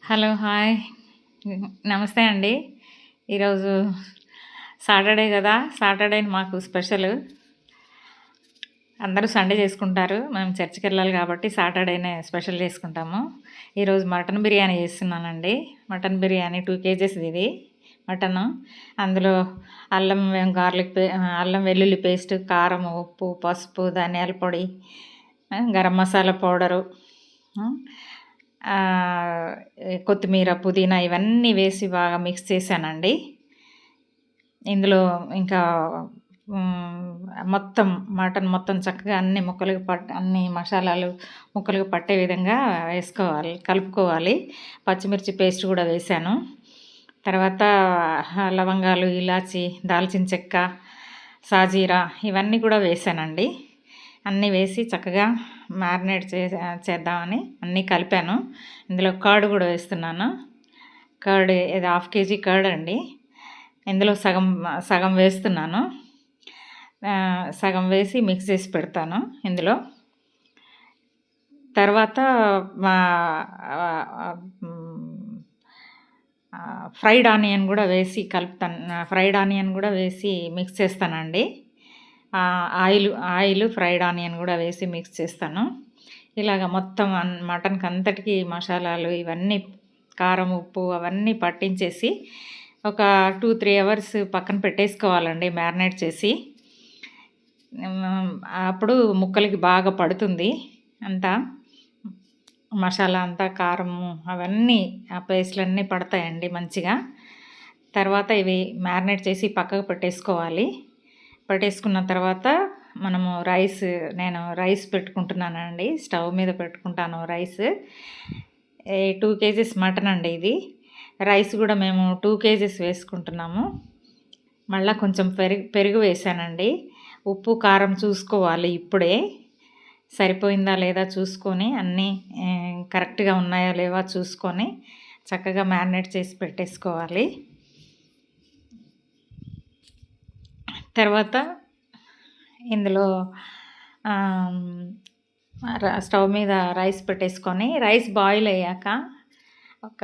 Hello, hi. నమస్తే అండి. ఈరోజు సాటర్డే కదా! సాటర్డే మాకు స్పెషల్. అందరూ సండే చేసుకుంటారు. మేము చర్చికెళ్ళాలి కాబట్టి సాటర్డేనే స్పెషల్ చేసుకుంటాము. ఈరోజు మటన్ బిర్యానీ చేస్తున్నానండి. మటన్ బిర్యానీ 2 కేజెస్ ఇది మటను. అందులో అల్లం అల్లం వెల్లుల్లి పేస్ట్, కారం, ఉప్పు, పసుపు, ధనియాల పొడి, గరం మసాలా పౌడరు, కొత్తిమీర, పుదీనా ఇవన్నీ వేసి బాగా మిక్స్ చేశానండి. ఇందులో ఇంకా మొత్తం మటన్ మొత్తం చక్కగా అన్ని మసాలాలు ముక్కలకు పట్టే విధంగా కలుపుకోవాలి. పచ్చిమిర్చి పేస్ట్ కూడా వేశాను. తర్వాత లవంగాలు, ఇలాచి, దాల్చిన చెక్క, సాజీరా ఇవన్నీ కూడా వేశానండి. అన్నీ వేసి చక్కగా మ్యారినేట్ చేద్దామని అన్నీ కలిపాను. ఇందులో కర్డ్ కూడా వేస్తున్నాను. కర్డ్ ఇది 1/2 కేజీ కర్డ్ అండి. ఇందులో సగం వేస్తున్నాను. సగం వేసి మిక్స్ చేసి పెడతాను ఇందులో. తర్వాత ఫ్రైడ్ ఆనియన్ కూడా వేసి కలుపుతాను. ఫ్రైడ్ ఆనియన్ కూడా వేసి మిక్స్ చేస్తానండి. ఆయిల్ ఫ్రైడ్ ఆనియన్ కూడా వేసి మిక్స్ చేస్తాను. ఇలాగ మొత్తం మటన్కి అంతటికి మసాలాలు ఇవన్నీ కారం, ఉప్పు అవన్నీ పట్టించేసి ఒక 2-3 అవర్స్ పక్కన పెట్టేసుకోవాలండి మ్యారినేట్ చేసి. అప్పుడు ముక్కలకి బాగా పడుతుంది అంతా మసాలా అంతా, కారము అవన్నీ ఆ పేస్ట్లన్నీ పడతాయండి మంచిగా. తర్వాత ఇవి మ్యారినేట్ చేసి పక్కకు పెట్టేసుకున్న తర్వాత మనము నేను రైస్ పెట్టుకుంటున్నానండి. స్టవ్ మీద పెట్టుకుంటాను రైస్. 2 కేజెస్ మటన్ అండి ఇది. రైస్ కూడా మేము 2 కేజెస్ వేసుకుంటున్నాము. మళ్ళీ కొంచెం పెరుగు వేసానండి. ఉప్పు, కారం చూసుకోవాలి ఇప్పుడే. సరిపోయిందా లేదా చూసుకొని అన్నీ కరెక్ట్గా ఉన్నాయా లేవా చూసుకొని చక్కగా మ్యారినేట్ చేసి పెట్టేసుకోవాలి. తర్వాత ఇందులో స్టవ్ మీద రైస్ పెట్టేసుకొని రైస్ బాయిల్ అయ్యాక ఒక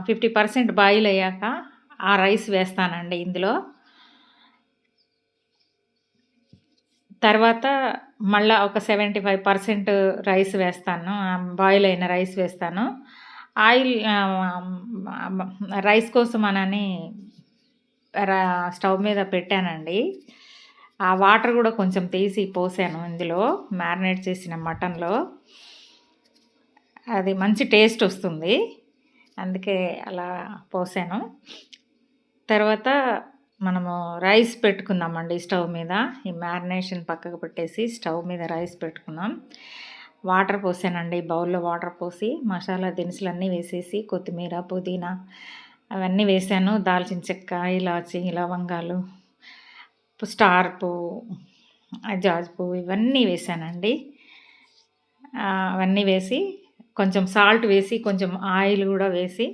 50% బాయిల్ అయ్యాక ఆ రైస్ వేస్తానండి ఇందులో. తర్వాత మళ్ళీ ఒక 75% రైస్ వేస్తాను. బాయిల్ అయిన రైస్ వేస్తాను. రైస్ కోసం అనని స్టవ్ మీద పెట్టానండి. ఆ వాటర్ కూడా కొంచెం తీసి పోసాను ఇందులో మ్యారినేట్ చేసిన మటన్లో. అది మంచి టేస్ట్ వస్తుంది, అందుకే అలా పోసాను. తర్వాత మనము రైస్ పెట్టుకుందామండి స్టవ్ మీద. ఈ మ్యారినేషన్ పక్కకు పెట్టేసి స్టవ్ మీద రైస్ పెట్టుకుందాం. వాటర్ పోసానండి. బౌల్లో వాటర్ పోసి మసాలా దినుసులన్నీ వేసేసి కొత్తిమీర, పుదీనా అవన్నీ వేసాను. దాల్చిన చెక్క, ఇలాచి, లవంగాలు, స్టార్ పువ్వు, జాజి పువ్వు ఇవన్నీ వేసానండి. అవన్నీ వేసి కొంచెం సాల్ట్ వేసి కొంచెం ఆయిల్ కూడా వేసి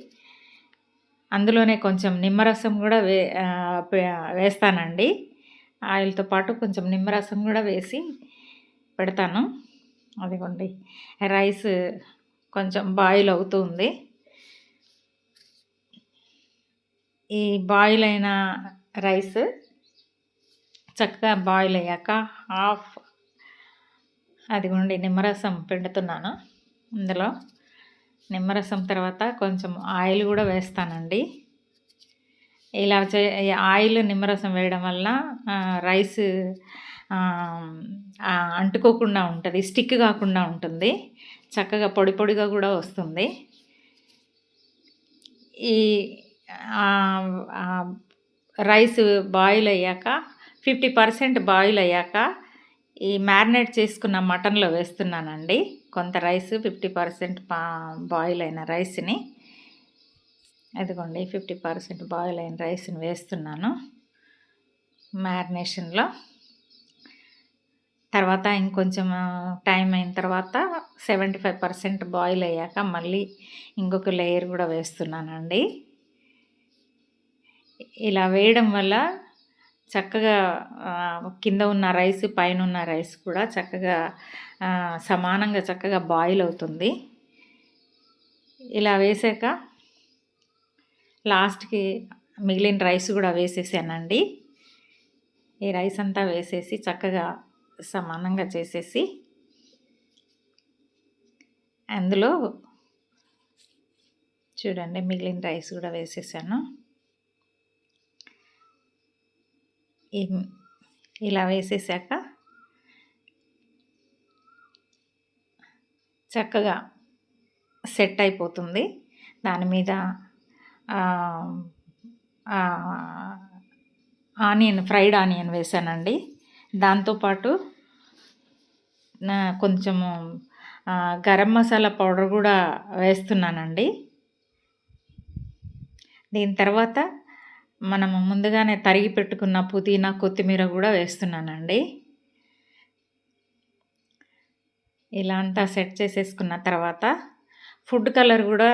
అందులోనే కొంచెం నిమ్మరసం కూడా వేస్తానండి. ఆయిల్తో పాటు కొంచెం నిమ్మరసం కూడా వేసి పెడతాను. అదిగోండి రైస్ కొంచెం బాయిల్ అవుతుంది. ఈ బాయిల్ అయిన రైస్ చక్కగా బాయిల్ అయ్యాక అదిగోండి నిమ్మరసం పిండుతున్నాను ఇందులో. నిమ్మరసం తర్వాత కొంచెం ఆయిల్ కూడా వేస్తానండి. ఇలా ఆయిల్, నిమ్మరసం వేయడం వల్ల రైస్ అంటుకోకుండా ఉంటుంది, స్టిక్ కాకుండా ఉంటుంది, చక్కగా పొడి పొడిగా కూడా వస్తుంది. ఈ రైస్ బాయిల్ అయ్యాక 50% బాయిల్ అయ్యాక ఈ మ్యారినేట్ చేసుకున్న మటన్లో వేస్తున్నానండి. కొంత రైస్ 50% బాయిల్ అయిన రైస్ని, అదిగోండి 50% బాయిల్ అయిన రైస్ని వేస్తున్నాను మ్యారినేషన్లో. తర్వాత ఇంకొంచెం టైం అయిన తర్వాత 75% బాయిల్ అయ్యాక మళ్ళీ ఇంకొక లేయర్ కూడా వేస్తున్నానండి. ఇలా వేయడం వల్ల చక్కగా కింద ఉన్న రైస్, పైన ఉన్న రైస్ కూడా చక్కగా సమానంగా చక్కగా బాయిల్ అవుతుంది. ఇలా వేసాక లాస్ట్కి మిగిలిన రైస్ కూడా వేసేసానండి. ఈ రైస్ అంతా వేసేసి చక్కగా సమానంగా చేసేసి అందులో చూడండి మిగిలిన రైస్ కూడా వేసేసాను. ఇలా వేసేసాక చక్కగా సెట్ అయిపోతుంది. దాని మీద ఫ్రైడ్ ఆనియన్ వేసానండి. దాంతోపాటు కొంచెము గరం మసాలా పౌడర్ కూడా వేస్తున్నానండి. దీని తర్వాత మనము ముందుగానే తరిగి పెట్టుకున్న పుదీనా, కొత్తిమీర కూడా వేస్తున్నానండి. ఇలా అంతా సెట్ చేసేసుకున్న తర్వాత ఫుడ్ కలర్ కూడా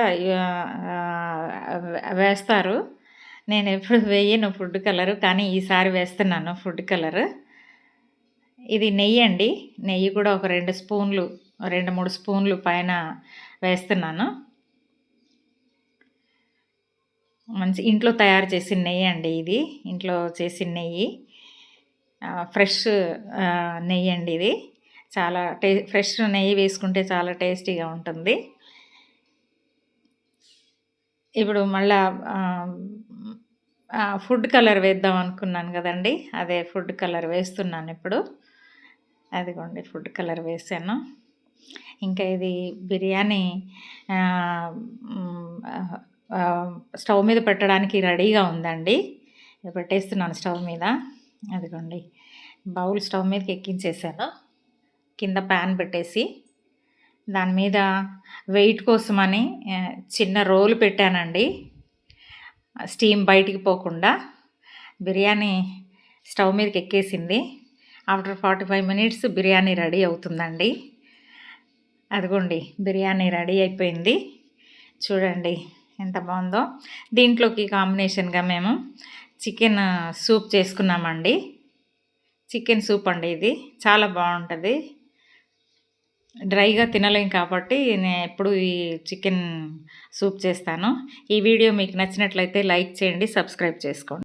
వేస్తారు. నేను ఎప్పుడు వేయను ఫుడ్ కలరు, కానీ ఈసారి వేస్తున్నాను ఫుడ్ కలరు. ఇది నెయ్యి అండి. నెయ్యి కూడా ఒక 2 స్పూన్లు 2-3 స్పూన్లు పైన వేస్తున్నాను. మంచి ఇంట్లో తయారు చేసిన నెయ్యి అండి ఇది. ఇంట్లో చేసిన నెయ్యి, ఫ్రెష్ నెయ్యి అండి ఇది. చాలా ఫ్రెష్ నెయ్యి వేసుకుంటే చాలా టేస్టీగా ఉంటుంది. ఇప్పుడు మళ్ళా ఫుడ్ కలర్ వేద్దాం అనుకున్నాను కదండి, అదే ఫుడ్ కలర్ వేస్తున్నాను ఇప్పుడు. అదిగోండి ఫుడ్ కలర్ వేసాను. ఇంకా ఇది బిర్యానీ స్టవ్ మీద పెట్టడానికి రెడీగా ఉందండి. పెట్టేస్తున్నాను స్టవ్ మీద. అదిగోండి బౌల్ స్టవ్ మీదకి ఎక్కించేసాను. కింద ప్యాన్ పెట్టేసి దాని మీద వెయిట్ కోసమని చిన్న రోలు పెట్టానండి, స్టీమ్ బయటికి పోకుండా. బిర్యానీ స్టవ్ మీదకి ఎక్కేసింది. ఆఫ్టర్ 45 మినిట్స్ బిర్యానీ రెడీ అవుతుందండి. అదిగోండి బిర్యానీ రెడీ అయిపోయింది. చూడండి ఎంత బాగుందో. దీంట్లోకి కాంబినేషన్గా మేము చికెన్ సూప్ చేసుకున్నామండి. చికెన్ సూప్ అండి ఇది. చాలా బాగుంటుంది. డ్రైగా తినలేం కాబట్టి నేను ఎప్పుడు ఈ చికెన్ సూప్ చేస్తాను. ఈ వీడియో మీకు నచ్చినట్లయితే లైక్ చేయండి, సబ్స్క్రైబ్ చేసుకోండి.